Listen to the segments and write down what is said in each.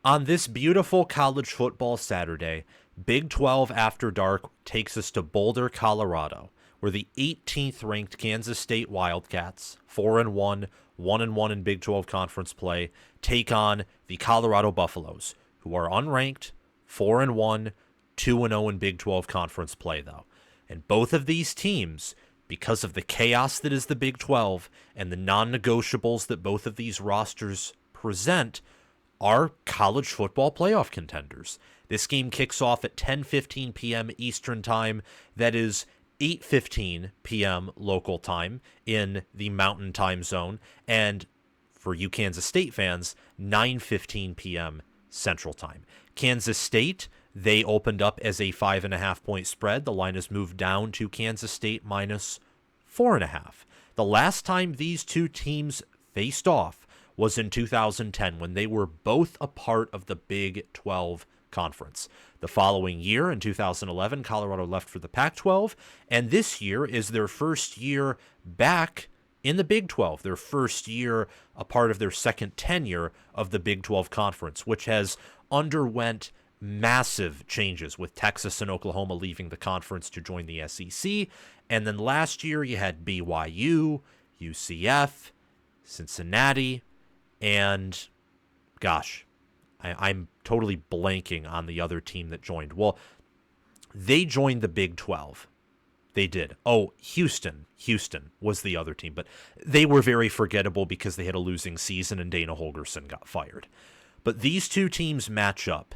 On this beautiful college football Saturday, Big 12 After Dark takes us to Boulder, Colorado, where the 18th ranked Kansas State Wildcats, 4-1, 1-1 in Big 12 conference play, take on the Colorado Buffaloes, who are unranked, 4-1, 2-0 in Big 12 conference play, though. And both of these teams, because of the chaos that is the Big 12 and the non-negotiables that both of these rosters present, are college football playoff contenders. This game kicks off at 10:15 p.m. Eastern Time. That is 8:15 p.m. local time in the Mountain Time Zone. And for you Kansas State fans, 9:15 p.m. Central Time. Kansas State, they opened up as a 5.5-point spread. The line has moved down to Kansas State minus 4.5. The last time these two teams faced off was in 2010 when they were both a part of the Big 12 conference. The following year, in 2011, Colorado left for the Pac-12, and this year is their first year back in the Big 12, their first year a part of their second tenure of the Big 12 conference, which has underwent massive changes with Texas and Oklahoma leaving the conference to join the SEC. And then last year you had BYU, UCF, Cincinnati, and gosh, I'm totally blanking on the other team that joined. Well, they joined the Big 12. They did. Oh, Houston. Houston was the other team, but they were very forgettable because they had a losing season and Dana Holgerson got fired. But these two teams match up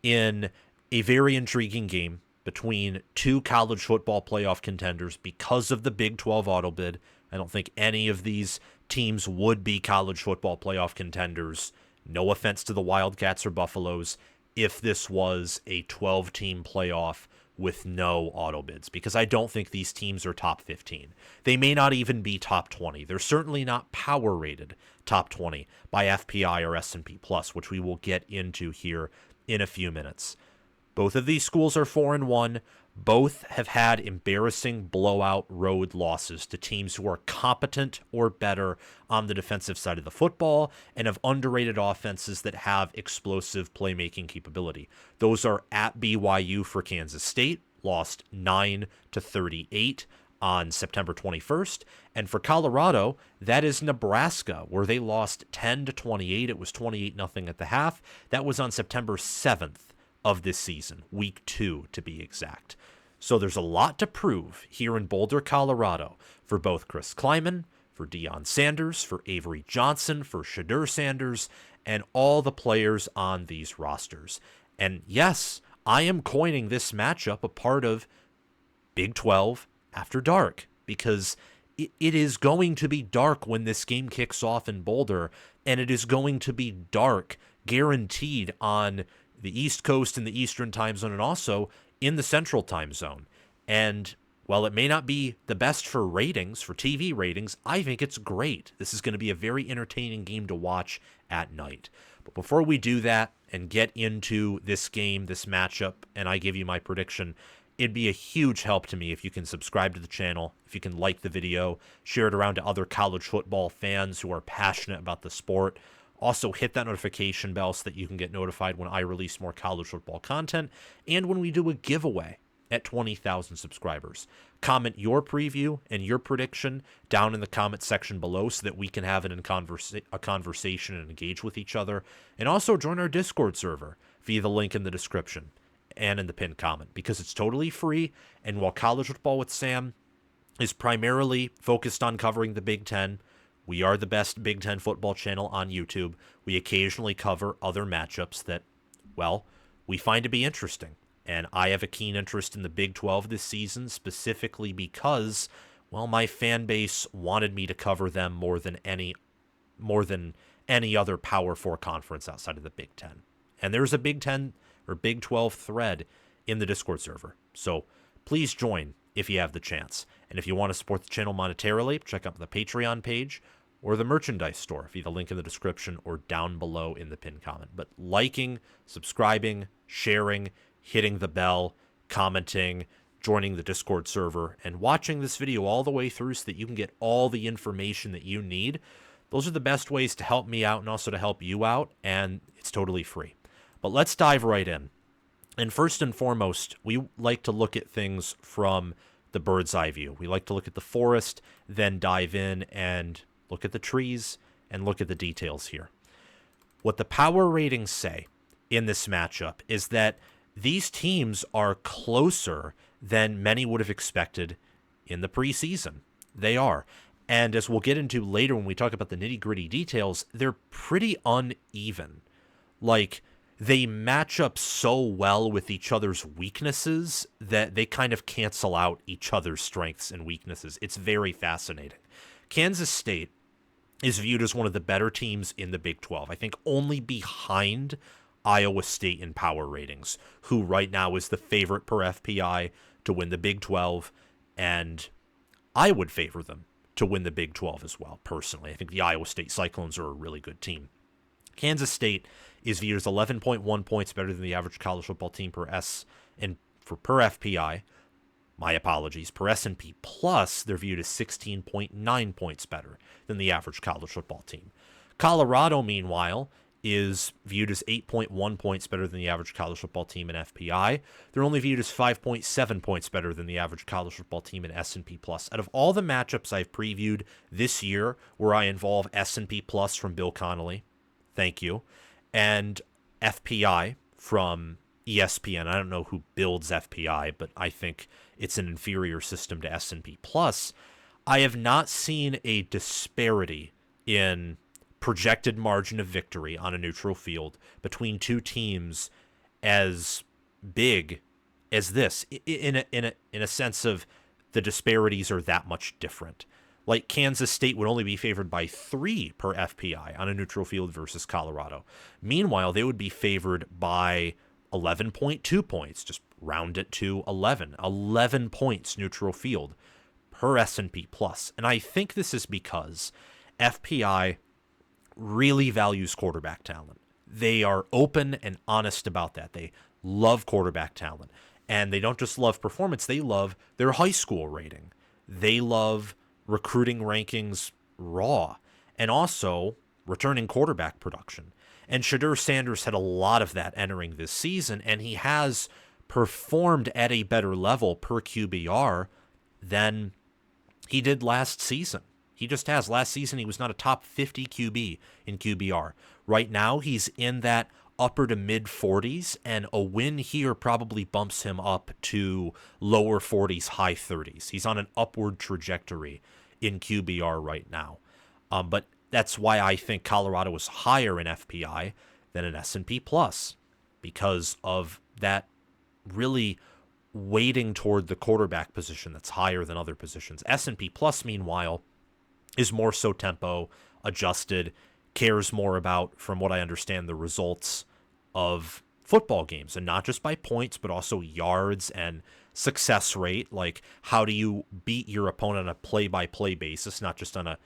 in a very intriguing game between two college football playoff contenders because of the Big 12 auto bid. I don't think any of these teams would be college football playoff contenders. No offense to the Wildcats or Buffaloes if this was a 12-team playoff with no auto bids, because I don't think these teams are top 15. They may not even be top 20. They're certainly not power rated top 20 by FPI or S&P Plus, which we will get into here in a few minutes. Both of these schools are 4-1. Both have had embarrassing blowout road losses to teams who are competent or better on the defensive side of the football and have underrated offenses that have explosive playmaking capability. Those are at BYU for Kansas State, lost 9-38 on September 21st. And for Colorado, that is Nebraska, where they lost 10-28. It was 28-0 at the half. That was on September 7th of this season, week 2 to be exact. So there's a lot to prove here in Boulder, Colorado, for both Chris Kleiman, for Deion Sanders, for Avery Johnson, for Shadur Sanders, and all the players on these rosters. And yes, I am coining this matchup a part of Big 12 After Dark, because it is going to be dark when this game kicks off in Boulder, and it is going to be dark, guaranteed, on the East Coast and the Eastern time zone, and also in the Central time zone. And while it may not be the best for ratings, for TV ratings, I think it's great. This is going to be a very entertaining game to watch at night. But before we do that and get into this game, this matchup, and I give you my prediction, it'd be a huge help to me if you can subscribe to the channel, if you can like the video, share it around to other college football fans who are passionate about the sport. Also, hit that notification bell so that you can get notified when I release more college football content and when we do a giveaway at 20,000 subscribers. Comment your preview and your prediction down in the comment section below so that we can have it in a conversation and engage with each other. And also join our Discord server via the link in the description and in the pinned comment, because it's totally free. And while College Football with Sam is primarily focused on covering the Big Ten, we are the best Big Ten football channel on YouTube. We occasionally cover other matchups that, well, we find to be interesting. And I have a keen interest in the Big 12 this season, specifically because, well, my fan base wanted me to cover them more than any other Power 4 conference outside of the Big Ten. And there's a Big 10 or Big 12 thread in the Discord server. So please join if you have the chance. And if you want to support the channel monetarily, check out the Patreon page or the merchandise store via the link in the description or down below in the pinned comment. But liking, subscribing, sharing, hitting the bell, commenting, joining the Discord server, and watching this video all the way through so that you can get all the information that you need, those are the best ways to help me out and also to help you out, and it's totally free. But let's dive right in. And first and foremost, we like to look at things from the bird's eye view. We like to look at the forest, then dive in and look at the trees and look at the details here. What the power ratings say in this matchup is that these teams are closer than many would have expected in the preseason. They are. And as we'll get into later when we talk about the nitty-gritty details, they're pretty uneven. Like, they match up so well with each other's weaknesses that they kind of cancel out each other's strengths and weaknesses. It's very fascinating. Kansas State is viewed as one of the better teams in the Big 12. I think only behind Iowa State in power ratings, who right now is the favorite per FPI to win the Big 12, and I would favor them to win the Big 12 as well, personally. I think the Iowa State Cyclones are a really good team. Kansas State is viewed as 11.1 points better than the average college football team per FPI. My apologies. Per S&P Plus, they're viewed as 16.9 points better than the average college football team. Colorado, meanwhile, is viewed as 8.1 points better than the average college football team in FPI. They're only viewed as 5.7 points better than the average college football team in S&P Plus. Out of all the matchups I've previewed this year where I involve S&P Plus from Bill Connolly, thank you, and FPI from ESPN. I don't know who builds FPI, but I think it's an inferior system to S&P Plus. I have not seen a disparity in projected margin of victory on a neutral field between two teams as big as this, in a sense of the disparities are that much different. Like, Kansas State would only be favored by 3 per FPI on a neutral field versus Colorado. Meanwhile, they would be favored by 11.2 points, just round it to 11. 11 points neutral field per S&P Plus. And I think this is because FPI really values quarterback talent. They are open and honest about that. They love quarterback talent. And they don't just love performance, they love their high school rating. They love recruiting rankings raw, and also returning quarterback production. And Shedeur Sanders had a lot of that entering this season, and he has performed at a better level per QBR than he did last season. He just has. Last season, he was not a top 50 QB in QBR. Right now, he's in that upper to mid 40s, and a win here probably bumps him up to lower 40s, high 30s. He's on an upward trajectory in QBR right now. But that's why I think Colorado is higher in FPI than in S&P Plus, because of that really weighting toward the quarterback position that's higher than other positions. S&P Plus, meanwhile, is more so tempo adjusted, cares more about, from what I understand, the results of football games, and not just by points, but also yards and success rate. Like, how do you beat your opponent on a play-by-play basis, not just on a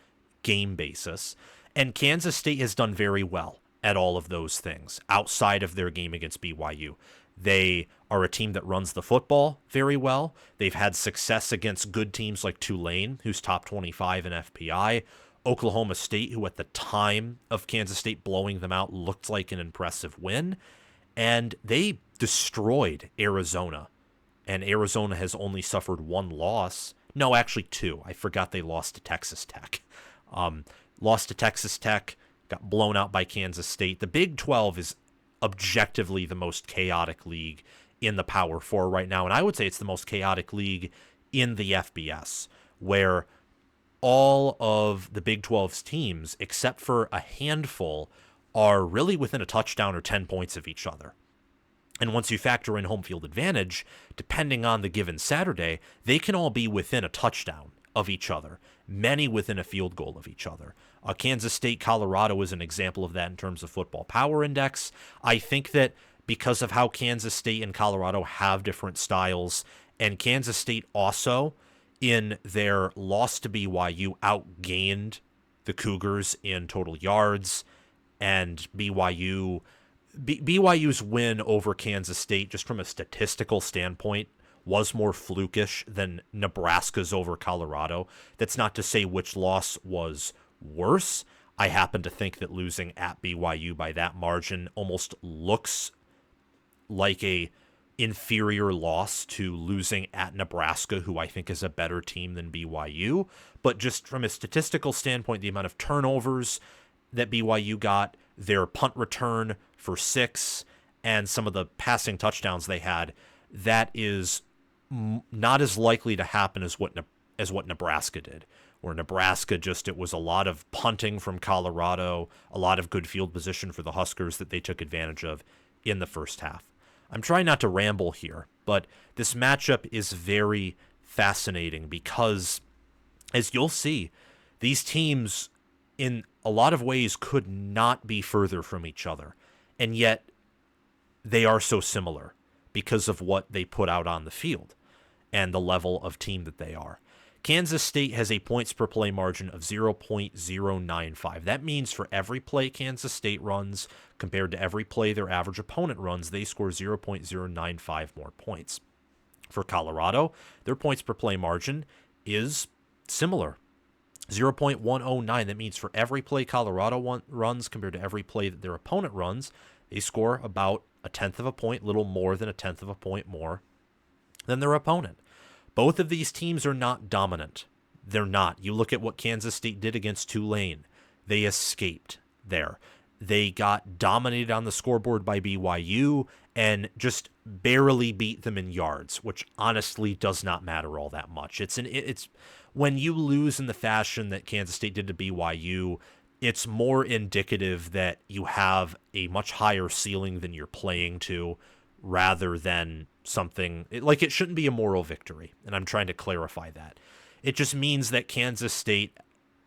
game basis. And Kansas State has done very well at all of those things outside of their game against BYU. They are a team that runs the football very well. They've had success against good teams like Tulane, who's top 25 in FPI, Oklahoma State, who at the time of Kansas State blowing them out looked like an impressive win, and they destroyed Arizona. And Arizona has only suffered one loss. No, actually 2. I forgot they lost to Texas Tech. Lost to Texas Tech, got blown out by Kansas State. The Big 12 is objectively the most chaotic league in the Power 4 right now, and I would say it's the most chaotic league in the FBS, where all of the Big 12's teams, except for a handful, are really within a touchdown or 10 points of each other. And once you factor in home field advantage, depending on the given Saturday, they can all be within a touchdown of each other, many within a field goal of each other. Kansas State, Colorado is an example of that in terms of football power index. I think that because of how Kansas State and Colorado have different styles, and Kansas State also, in their loss to BYU, outgained the Cougars in total yards, and BYU's win over Kansas State, just from a statistical standpoint, was more flukish than Nebraska's over Colorado. That's not to say which loss was worse. I happen to think that losing at BYU by that margin almost looks like a inferior loss to losing at Nebraska, who I think is a better team than BYU. But just from a statistical standpoint, the amount of turnovers that BYU got, their punt return for 6, and some of the passing touchdowns they had, that is not as likely to happen as what Nebraska did. Where Nebraska it was a lot of punting from Colorado, a lot of good field position for the Huskers that they took advantage of in the first half. I'm trying not to ramble here, but this matchup is very fascinating because, as you'll see, these teams in a lot of ways could not be further from each other, and yet they are so similar because of what they put out on the field and the level of team that they are. Kansas State has a points per play margin of 0.095. That means for every play Kansas State runs compared to every play their average opponent runs, they score 0.095 more points. For Colorado, their points per play margin is similar, 0.109. That means for every play Colorado runs compared to every play that their opponent runs, they score about a tenth of a point, little more than a tenth of a point more than their opponent. Both of these teams are not dominant. They're not. You look at what Kansas State did against Tulane. They escaped there. They got dominated on the scoreboard by BYU and just barely beat them in yards, which honestly does not matter all that much. It's when you lose in the fashion that Kansas State did to BYU, it's more indicative that you have a much higher ceiling than you're playing to, rather than something like it shouldn't be a moral victory. And I'm trying to clarify that. It just means that Kansas State,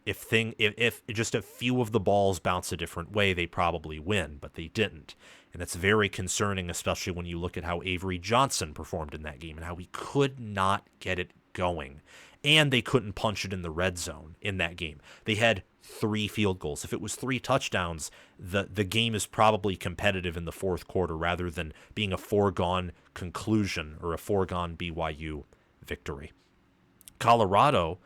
if just a few of the balls bounce a different way, they probably win, but they didn't. And that's very concerning, especially when you look at how Avery Johnson performed in that game and how he could not get it going. And they couldn't punch it in the red zone in that game. They had 3 field goals. If it was 3 touchdowns, the game is probably competitive in the fourth quarter rather than being a foregone conclusion or a foregone BYU victory. Colorado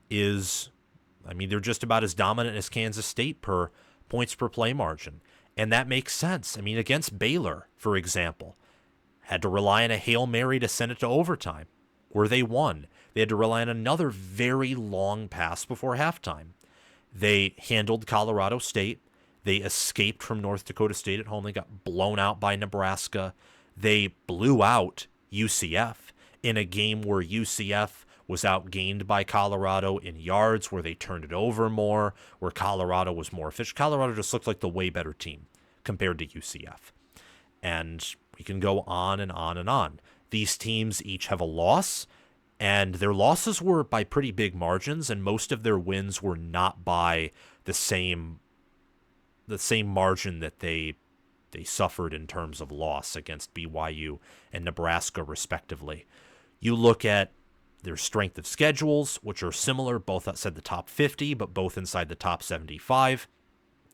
they're just about as dominant as Kansas State per points per play margin. And that makes sense. Against Baylor, for example, had to rely on a Hail Mary to send it to overtime, where they won. They had to rely on another very long pass before halftime. They handled Colorado State. They escaped from North Dakota State at home. They got blown out by Nebraska. They blew out UCF in a game where UCF was outgained by Colorado in yards, where they turned it over more, where Colorado was more efficient. Colorado just looked like the way better team compared to UCF. And we can go on and on and on. These teams each have a loss, and their losses were by pretty big margins, and most of their wins were not by the same margin that they suffered in terms of loss against BYU and Nebraska, respectively. You look at their strength of schedules, which are similar, both outside the top 50, but both inside the top 75,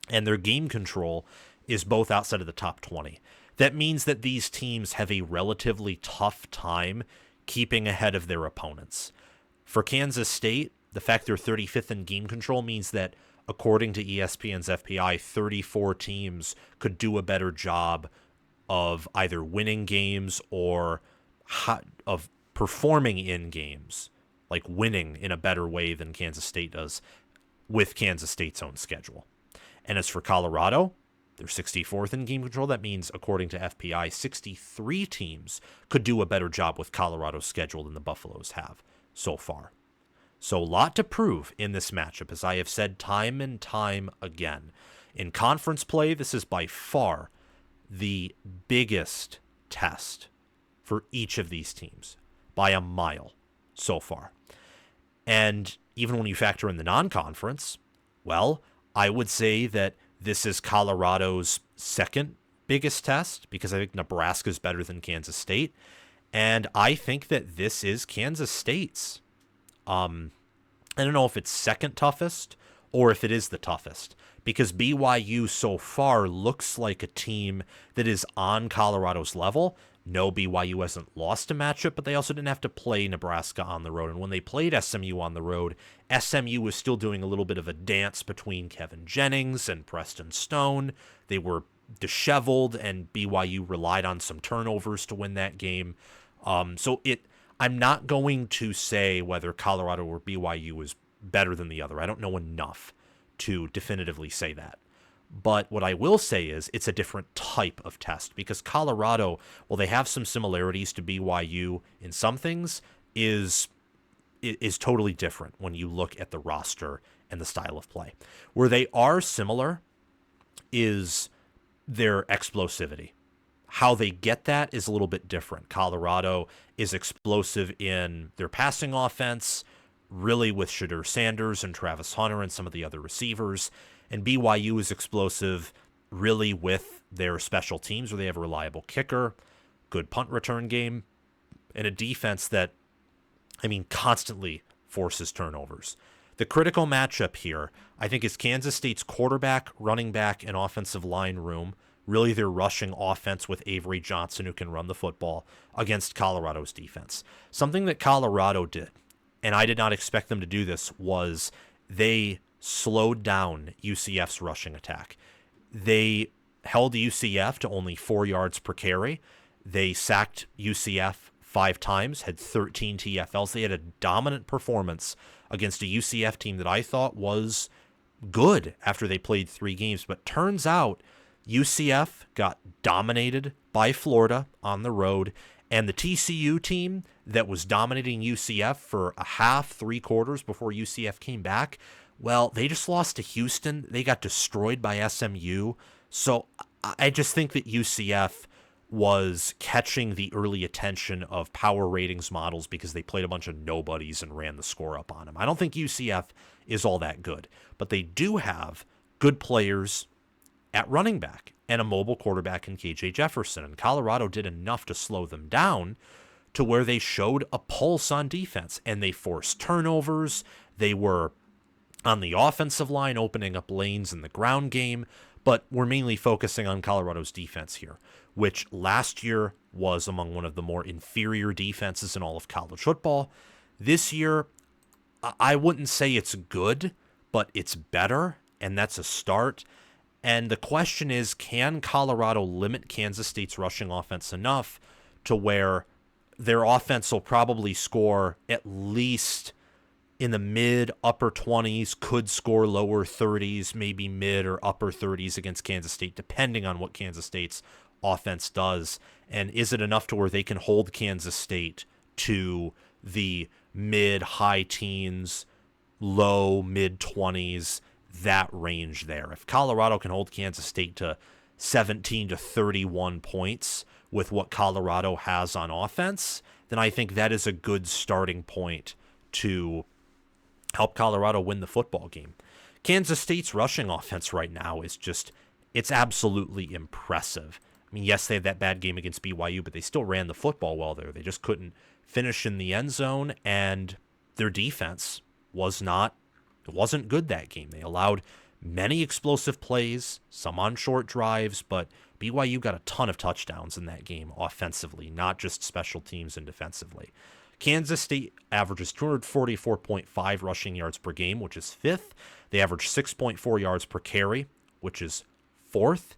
and their game control is both outside of the top 20. That means that these teams have a relatively tough time keeping ahead of their opponents. For Kansas State, the fact they're 35th in game control means that, according to ESPN's FPI, 34 teams could do a better job of either winning games or of performing in games, like winning in a better way than Kansas State does with Kansas State's own schedule. And as for Colorado, they're 64th in game control. That means, according to FPI, 63 teams could do a better job with Colorado's schedule than the Buffaloes have so far. So a lot to prove in this matchup, as I have said time and time again. In conference play, this is by far the biggest test for each of these teams, by a mile so far. And even when you factor in the non-conference, well, I would say that this is Colorado's second biggest test, because I think Nebraska is better than Kansas State. And I think that this is Kansas State's. I don't know if it's second toughest or if it is the toughest, because BYU so far looks like a team that is on Colorado's level. No, BYU hasn't lost a matchup, but they also didn't have to play Nebraska on the road. And when they played SMU on the road, SMU was still doing a little bit of a dance between Kevin Jennings and Preston Stone. They were disheveled, and BYU relied on some turnovers to win that game. I'm not going to say whether Colorado or BYU is better than the other. I don't know enough to definitively say that. But what I will say is it's a different type of test, because Colorado, while they have some similarities to BYU in some things, is totally different when you look at the roster and the style of play. Where they are similar is their explosivity. How they get that is a little bit different. Colorado is explosive in their passing offense, really with Shadur Sanders and Travis Hunter and some of the other receivers. And BYU is explosive really with their special teams, where they have a reliable kicker, good punt return game, and a defense that, constantly forces turnovers. The critical matchup here, I think, is Kansas State's quarterback, running back, and offensive line room, really their rushing offense with Avery Johnson, who can run the football, against Colorado's defense. Something that Colorado did, and I did not expect them to do this, was they slowed down UCF's rushing attack. They held UCF to only 4 yards per carry. They sacked UCF 5 times, had 13 TFLs. They had a dominant performance against a UCF team that I thought was good after they played 3 games. But turns out UCF got dominated by Florida on the road, and the TCU team that was dominating UCF for a half, 3 quarters before UCF came back, well, they just lost to Houston. They got destroyed by SMU. So I just think that UCF was catching the early attention of power ratings models because they played a bunch of nobodies and ran the score up on them. I don't think UCF is all that good, but they do have good players at running back and a mobile quarterback in KJ Jefferson. And Colorado did enough to slow them down to where they showed a pulse on defense, and they forced turnovers. They were on the offensive line opening up lanes in the ground game, but we're mainly focusing on Colorado's defense here, which last year was among one of the more inferior defenses in all of college football. This year, I wouldn't say it's good, but it's better, and that's a start. And the question is, can Colorado limit Kansas State's rushing offense enough to where their offense will probably score at least in the mid upper 20s, could score lower 30s, maybe mid or upper 30s against Kansas State, depending on what Kansas State's offense does. And is it enough to where they can hold Kansas State to the mid high teens, low mid 20s, that range there? If Colorado can hold Kansas State to 17 to 31 points with what Colorado has on offense, then I think that is a good starting point to help Colorado win the football game. Kansas State's rushing offense right now is just, it's absolutely impressive. Yes, they had that bad game against BYU, but they still ran the football well there. They just couldn't finish in the end zone, and their defense wasn't good that game. They allowed many explosive plays, some on short drives, but BYU got a ton of touchdowns in that game offensively, not just special teams and defensively. Kansas State averages 244.5 rushing yards per game, which is 5th. They average 6.4 yards per carry, which is 4th.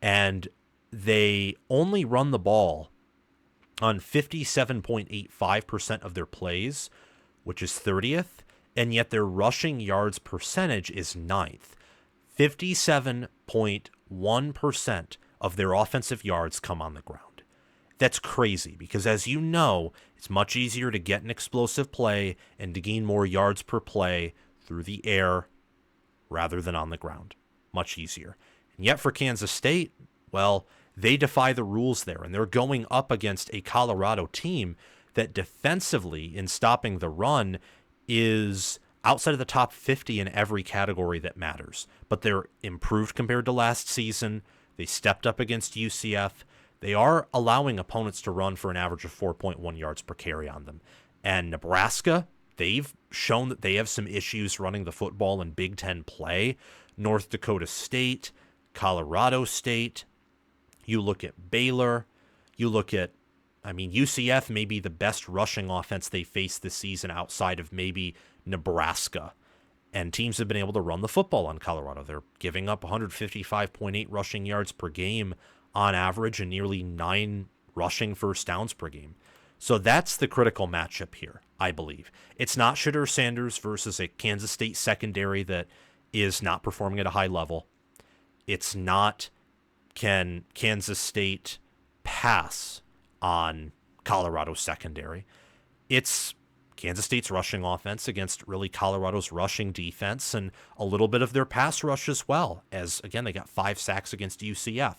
And they only run the ball on 57.85% of their plays, which is 30th. And yet their rushing yards percentage is 9th. 57.1% of their offensive yards come on the ground. That's crazy because, as you know, it's much easier to get an explosive play and to gain more yards per play through the air rather than on the ground. Much easier. And yet for Kansas State, well, they defy the rules there, and they're going up against a Colorado team that defensively, in stopping the run, is outside of the top 50 in every category that matters. But they're improved compared to last season. They stepped up against UCF. They are allowing opponents to run for an average of 4.1 yards per carry on them. And Nebraska, they've shown that they have some issues running the football in Big Ten play. North Dakota State, Colorado State. You look at Baylor. You look at, UCF may be the best rushing offense they faced this season outside of maybe Nebraska. And teams have been able to run the football on Colorado. They're giving up 155.8 rushing yards per game on average and nearly 9 rushing first downs per game. So that's the critical matchup here, I believe. It's not Shedeur Sanders versus a Kansas State secondary that is not performing at a high level. It's not can Kansas State pass on Colorado's secondary. It's Kansas State's rushing offense against really Colorado's rushing defense and a little bit of their pass rush as well, as, again, they got 5 sacks against UCF.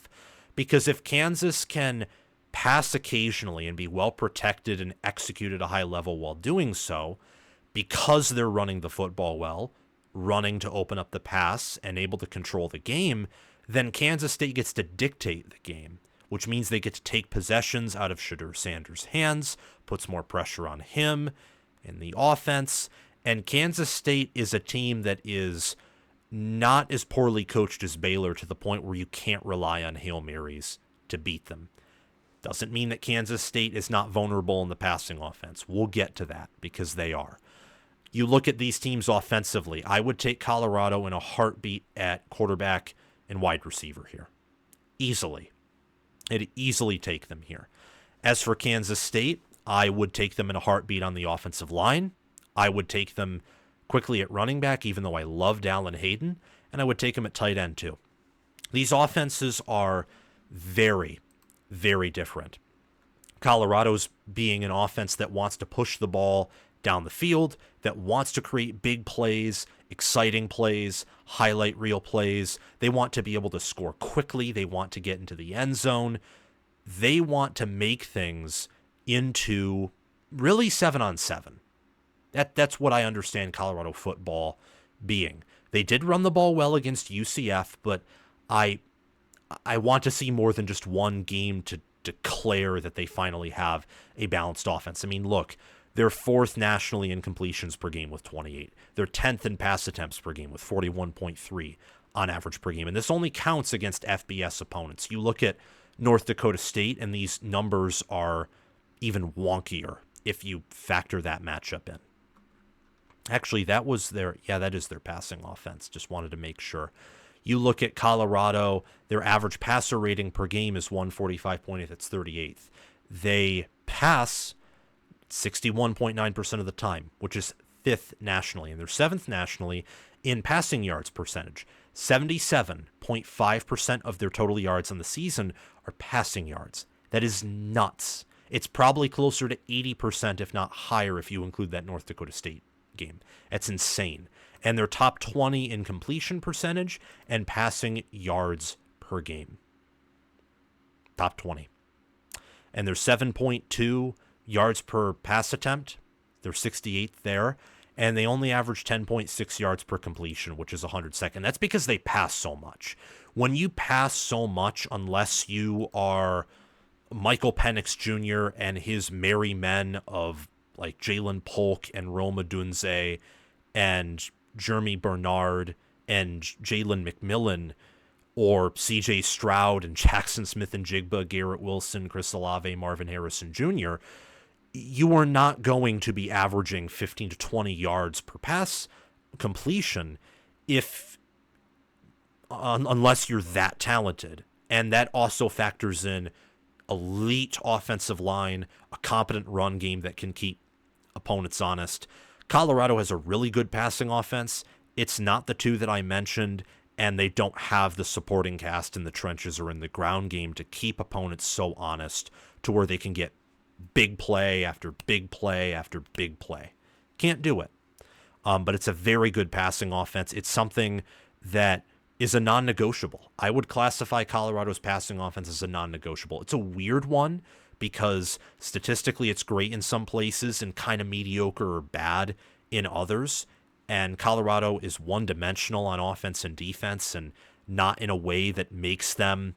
Because if Kansas can pass occasionally and be well protected and execute at a high level while doing so, because they're running the football well, running to open up the pass and able to control the game, then Kansas State gets to dictate the game, which means they get to take possessions out of Shedeur Sanders' hands, puts more pressure on him in the offense, and Kansas State is a team that is not as poorly coached as Baylor to the point where you can't rely on Hail Marys to beat them. Doesn't mean that Kansas State is not vulnerable in the passing offense. We'll get to that because they are. You look at these teams offensively, I would take Colorado in a heartbeat at quarterback and wide receiver here. Easily. I'd easily take them here. As for Kansas State, I would take them in a heartbeat on the offensive line. I would take them quickly at running back, even though I loved Allen Hayden, and I would take them at tight end too. These offenses are very, very different. Colorado's being an offense that wants to push the ball down the field, that wants to create big plays, exciting plays, highlight reel plays. They want to be able to score quickly. They want to get into the end zone. They want to make things into really 7-on-7. That's what I understand Colorado football being. They did run the ball well against UCF, but I want to see more than just one game to declare that they finally have a balanced offense. I mean, look, they're 4th nationally in completions per game with 28. They're 10th in pass attempts per game with 41.3 on average per game. And this only counts against FBS opponents. You look at North Dakota State, and these numbers are even wonkier if you factor that matchup in. Actually, that is their passing offense. Just wanted to make sure. You look at Colorado, their average passer rating per game is 145.8. That's 38th. They pass 61.9% of the time, which is 5th nationally, and they're 7th nationally in passing yards percentage. 77.5% of their total yards on the season are passing yards. That is nuts. It's probably closer to 80%, if not higher, if you include that North Dakota State game. That's insane. And they're top 20 in completion percentage and passing yards per game. Top 20. And they're 7.2 yards per pass attempt. They're 68th there. And they only average 10.6 yards per completion, which is 102nd. That's because they pass so much. When you pass so much, unless you are Michael Penix Jr. and his merry men of like Jalen Polk and Rome Odunze and Jeremy Bernard and Jalen McMillan, or C.J. Stroud and Jackson Smith and Jigba, Garrett Wilson, Chris Olave, Marvin Harrison Jr., you are not going to be averaging 15 to 20 yards per pass completion unless you're that talented. And that also factors in elite offensive line, a competent run game that can keep opponents honest. Colorado has a really good passing offense. It's not the two that I mentioned, and they don't have the supporting cast in the trenches or in the ground game to keep opponents so honest to where they can get big play after big play after big play. Can't do it. But it's a very good passing offense. It's something that is a non-negotiable. I would classify Colorado's passing offense as a non-negotiable. It's a weird one because statistically it's great in some places and kind of mediocre or bad in others. And Colorado is one-dimensional on offense and defense, and not in a way that makes them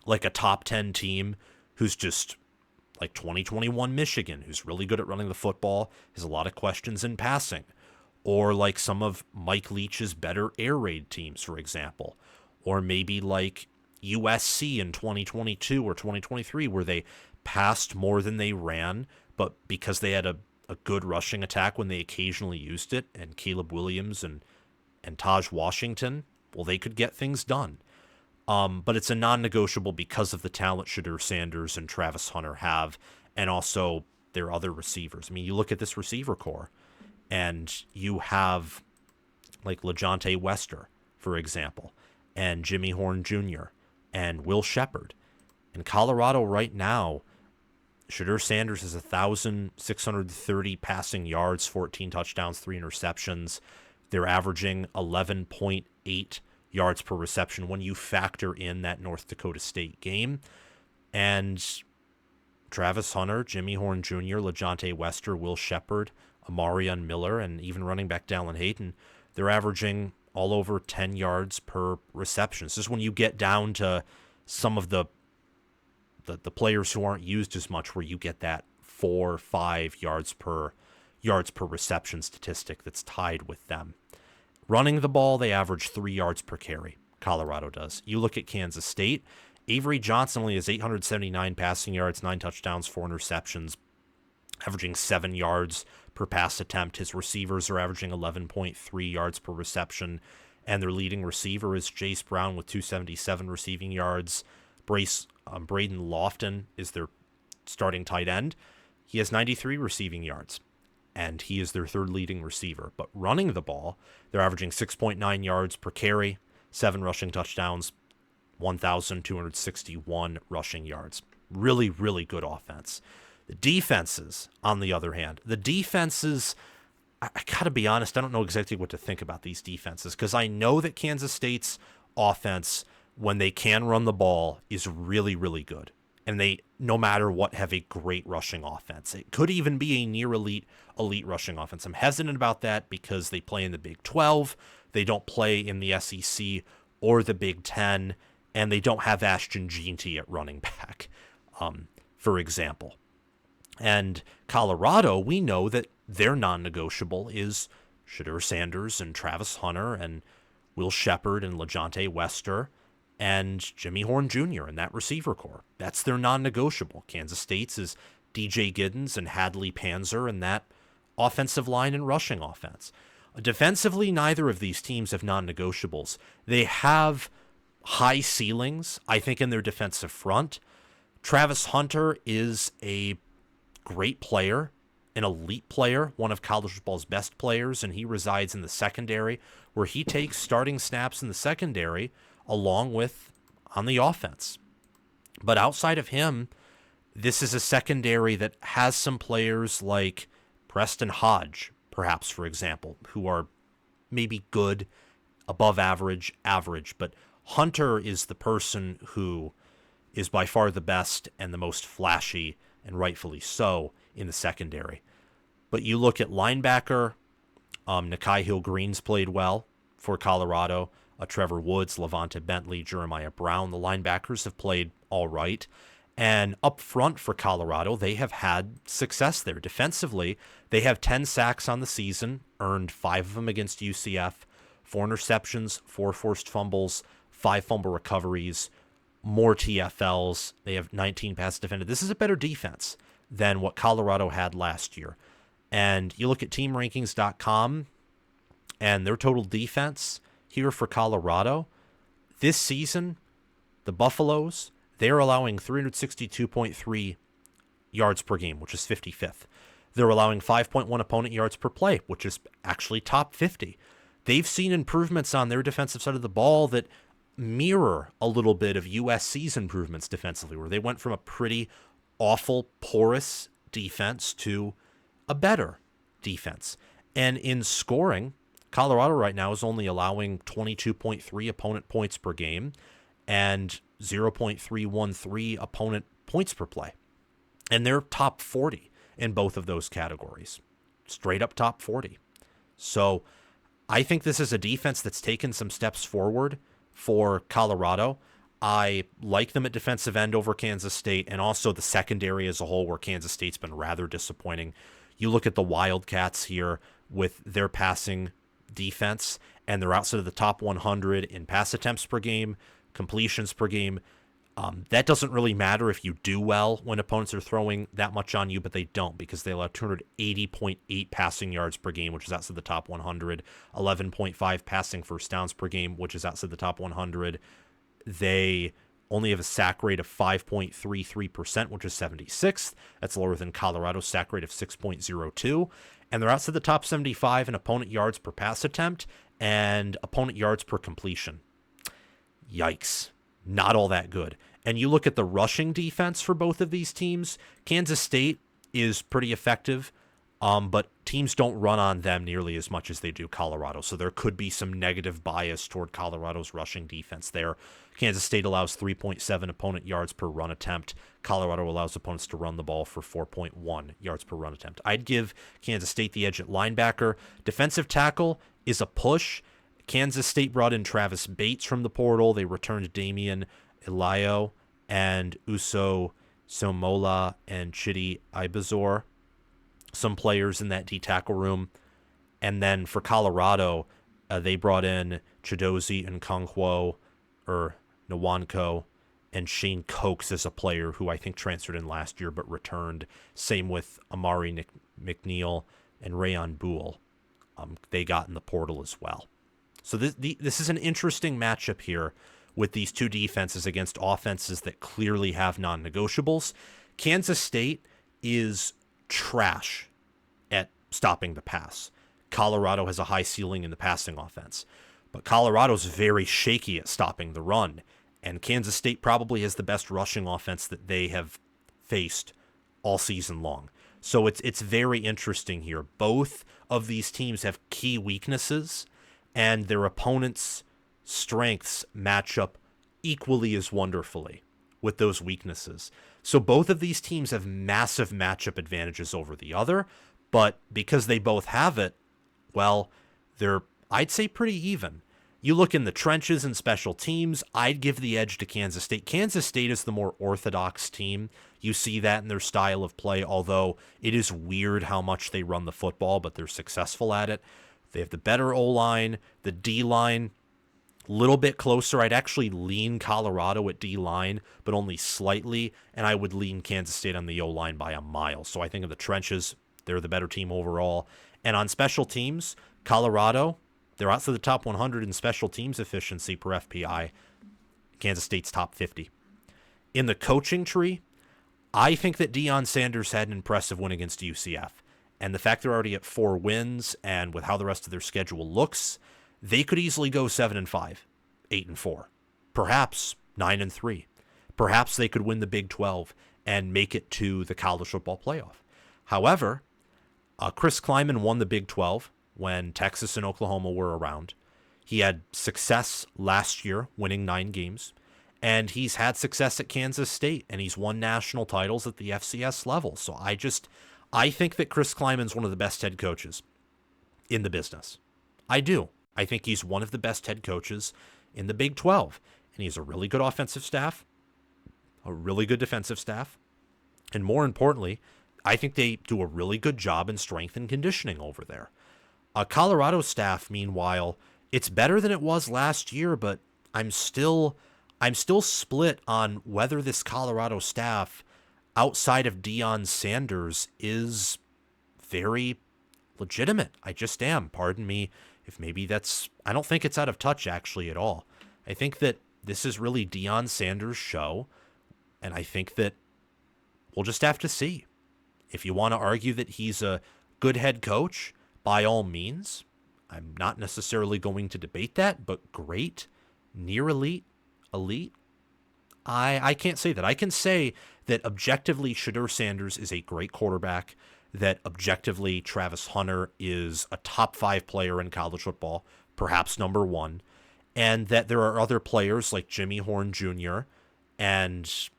like a top 10 team who's just like 2021 Michigan, who's really good at running the football, has a lot of questions in passing. Or like some of Mike Leach's better air raid teams, for example. Or maybe like USC in 2022 or 2023, where they passed more than they ran, but because they had a a good rushing attack when they occasionally used it, and Caleb Williams and Taj Washington, well, they could get things done. But it's a non-negotiable because of the talent Shedeur Sanders and Travis Hunter have, and also their other receivers. I mean, you look at this receiver core, and you have like LeJontay Wester, for example, and Jimmy Horn Jr., and Will Shepherd. In Colorado right now, Shedeur Sanders has 1,630 passing yards, 14 touchdowns, 3 interceptions. They're averaging 11.8 yards per reception when you factor in that North Dakota State game. And Travis Hunter, Jimmy Horn Jr., LeJontay Wester, Will Shepherd, Amarion Miller, and even running back Dallin Hayden, they're averaging all over 10 yards per reception. This is when you get down to some of the players who aren't used as much, where you get that 4 or 5 yards per reception statistic that's tied with them. Running the ball, they average 3 yards per carry. Colorado does. You look at Kansas State, Avery Johnson only has 879 passing yards, 9 touchdowns, 4 interceptions, averaging 7 yards per pass attempt. His receivers are averaging 11.3 yards per reception, and their leading receiver is Jace Brown with 277 receiving yards. Braden Lofton is their starting tight end. He has 93 receiving yards, and he is their third leading receiver. But running the ball, they're averaging 6.9 yards per carry, 7 rushing touchdowns, 1,261 rushing yards. Really, really good offense. The defenses, on the other hand, I gotta be honest, I don't know exactly what to think about these defenses, because I know that Kansas State's offense, when they can run the ball, is really, really good. And they, no matter what, have a great rushing offense. It could even be a near elite rushing offense. I'm hesitant about that because they play in the Big 12. They don't play in the SEC or the Big 10, and they don't have Ashton Jeanty at running back, for example. And Colorado, we know that their non-negotiable is Shedeur Sanders and Travis Hunter and Will Shepherd and LeJontay Wester and Jimmy Horn Jr. in that receiver core. That's their non-negotiable. Kansas State's is DJ Giddens and Hadley Panzer in that offensive line and rushing offense. Defensively, neither of these teams have non-negotiables. They have high ceilings, I think, in their defensive front. Travis Hunter is a great player, an elite player, one of college football's best players, and he resides in the secondary, where he takes starting snaps in the secondary along with on the offense. But outside of him, this is a secondary that has some players like Preston Hodge, perhaps, for example, who are maybe good, above average, but Hunter is the person who is by far the best and the most flashy, and rightfully so, in the secondary. But you look at linebacker, Nakai Hill-Green's played well for Colorado. Trevor Woods, Levante Bentley, Jeremiah Brown, the linebackers have played all right. And up front for Colorado, they have had success there. Defensively, they have 10 sacks on the season, earned 5 of them against UCF, 4 interceptions, 4 forced fumbles, 5 fumble recoveries, more TFLs. They have 19 pass defended. This is a better defense than what Colorado had last year. And you look at teamrankings.com and their total defense here for Colorado. This season, the Buffaloes, they're allowing 362.3 yards per game, which is 55th. They're allowing 5.1 opponent yards per play, which is actually top 50. They've seen improvements on their defensive side of the ball that mirror a little bit of USC's improvements defensively, where they went from a pretty awful, porous defense to a better defense. And in scoring, Colorado right now is only allowing 22.3 opponent points per game and 0.313 opponent points per play. And they're top 40 in both of those categories. Straight up top 40. So I think this is a defense that's taken some steps forward for Colorado. I like them at defensive end over Kansas State, and also the secondary as a whole, where Kansas State's been rather disappointing. You look at the Wildcats here with their passing defense, and they're outside of the top 100 in pass attempts per game, completions per game, That doesn't really matter if you do well when opponents are throwing that much on you, but they don't because they allow 280.8 passing yards per game, which is outside the top 100, 11.5 passing first downs per game, which is outside the top 100. They only have a sack rate of 5.33%, which is 76th. That's lower than Colorado's sack rate of 6.02. And they're outside the top 75 in opponent yards per pass attempt and opponent yards per completion. Yikes. Not all that good. And you look at the rushing defense for both of these teams, Kansas State is pretty effective, but teams don't run on them nearly as much as they do Colorado. So there could be some negative bias toward Colorado's rushing defense there. Kansas State allows 3.7 opponent yards per run attempt. Colorado allows opponents to run the ball for 4.1 yards per run attempt. I'd give Kansas State the edge at linebacker. Defensive tackle is a push. Kansas State brought in Travis Bates from the portal. They returned Damian Ilayo and Uso Somola and Chidi Ibazor, some players in that D-tackle room. And then for Colorado, they brought in Chidozie and Nwankwo and Shane Cokes as a player who I think transferred in last year but returned. Same with Amari McNeil and Rayon Buell. They got in the portal as well. So this is an interesting matchup here with these two defenses against offenses that clearly have non-negotiables. Kansas State is trash at stopping the pass. Colorado has a high ceiling in the passing offense. But Colorado's very shaky at stopping the run. And Kansas State probably has the best rushing offense that they have faced all season long. So it's very interesting here. Both of these teams have key weaknesses, and their opponents' strengths match up equally as wonderfully with those weaknesses. So both of these teams have massive matchup advantages over the other, but because they both have it, well, they're, I'd say, pretty even. You look in the trenches and special teams, I'd give the edge to Kansas State. Kansas State is the more orthodox team. You see that in their style of play, although it is weird how much they run the football, but they're successful at it. They have the better O-line, the D-line, a little bit closer. I'd actually lean Colorado at D-line, but only slightly, and I would lean Kansas State on the O-line by a mile. So I think of the trenches, they're the better team overall. And on special teams, Colorado, they're outside the top 100 in special teams efficiency per FPI. Kansas State's top 50. In the coaching tree, I think that Deion Sanders had an impressive win against UCF. And the fact they're already at 4 wins, and with how the rest of their schedule looks, they could easily go 7-5, 8-4, perhaps 9-3. Perhaps they could win the Big 12 and make it to the college football playoff. However, Chris Kleiman won the Big 12 when Texas and Oklahoma were around. He had success last year, winning 9 games, and he's had success at Kansas State, and he's won national titles at the FCS level. So I think that Chris Kleiman's one of the best head coaches in the business. I do. I think he's one of the best head coaches in the Big 12. And he has a really good offensive staff, a really good defensive staff, and more importantly, I think they do a really good job in strength and conditioning over there. Colorado staff, meanwhile, it's better than it was last year, but I'm still split on whether this Colorado staff outside of Deion Sanders is very legitimate. I just am. Pardon me if maybe I don't think it's out of touch actually at all. I think that this is really Deion Sanders' show, and I think that we'll just have to see. If you want to argue that he's a good head coach, by all means. I'm not necessarily going to debate that, but great, near elite, I can't say that. I can say that objectively Shedeur Sanders is a great quarterback, that objectively Travis Hunter is a top 5 player in college football, perhaps number 1, and that there are other players like Jimmy Horn Jr. and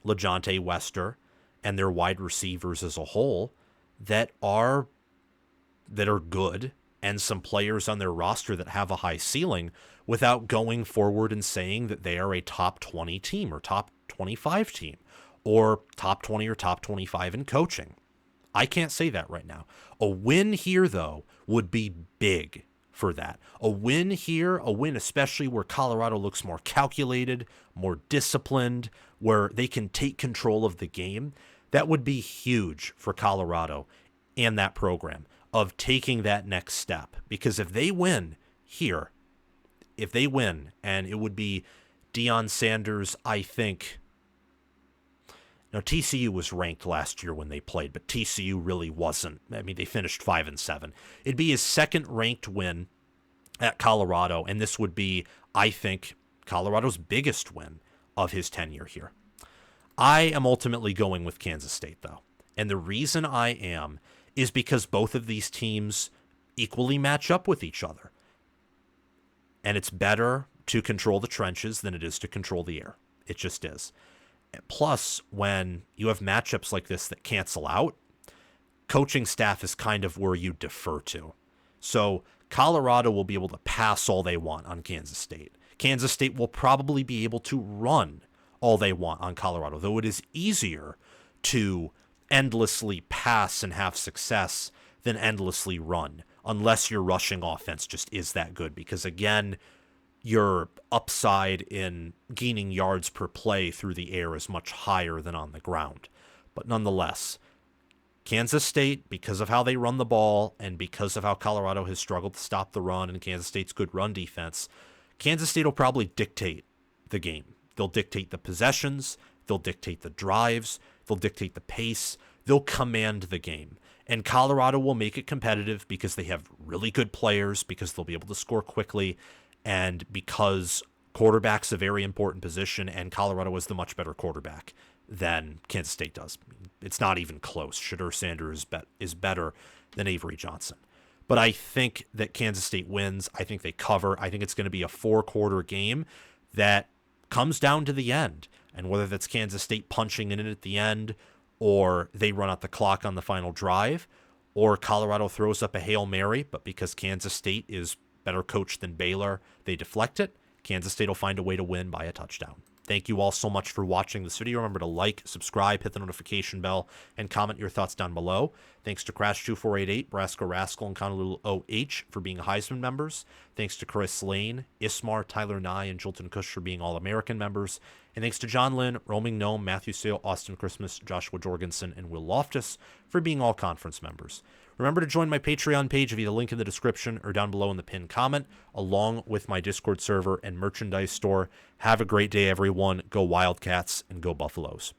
LeJontay Wester and their wide receivers as a whole that are good, and some players on their roster that have a high ceiling, without going forward and saying that they are a top 20 team or top 25 team or top 20 or top 25 in coaching. I can't say that right now. A win here, though, would be big for that. A win here, a win especially where Colorado looks more calculated, more disciplined, where they can take control of the game, that would be huge for Colorado and that program of taking that next step. Because if they win here, if they win, and it would be Deion Sanders, I think. Now, TCU was ranked last year when they played, but TCU really wasn't. I mean, they finished 5-7. It'd be his second ranked win at Colorado, and this would be, I think, Colorado's biggest win of his tenure here. I am ultimately going with Kansas State, though. And the reason I am is because both of these teams equally match up with each other. And it's better to control the trenches than it is to control the air. It just is. Plus, when you have matchups like this that cancel out, coaching staff is kind of where you defer to. So Colorado will be able to pass all they want on Kansas State. Kansas State will probably be able to run all they want on Colorado, though it is easier to endlessly pass and have success than endlessly run, unless your rushing offense just is that good. Because again, your upside in gaining yards per play through the air is much higher than on the ground. But nonetheless, Kansas State, because of how they run the ball and because of how Colorado has struggled to stop the run and Kansas State's good run defense, Kansas State will probably dictate the game. They'll dictate the possessions, they'll dictate the drives, they'll dictate the pace, they'll command the game. And Colorado will make it competitive because they have really good players, because they'll be able to score quickly, and because quarterback's a very important position, and Colorado is the much better quarterback than Kansas State does. It's not even close. Shedeur Sanders is better than Avery Johnson. But I think that Kansas State wins. I think they cover. I think it's going to be a 4-quarter game that comes down to the end. And whether that's Kansas State punching in it at the end, or they run out the clock on the final drive, or Colorado throws up a Hail Mary, but because Kansas State is better coached than Baylor, they deflect it, Kansas State will find a way to win by a touchdown. Thank you all so much for watching this video. Remember to like, subscribe, hit the notification bell, and comment your thoughts down below. Thanks to Crash2488, Brasco Rascal, and Honolulu OH for being Heisman members. Thanks to Chris Lane, Ismar, Tyler Nye, and Jolton Cush for being All-American members. And thanks to John Lynn, Roaming Gnome, Matthew Sale, Austin Christmas, Joshua Jorgensen, and Will Loftus for being all-conference members. Remember to join my Patreon page via the link in the description or down below in the pinned comment, along with my Discord server and merchandise store. Have a great day, everyone. Go Wildcats and go Buffaloes.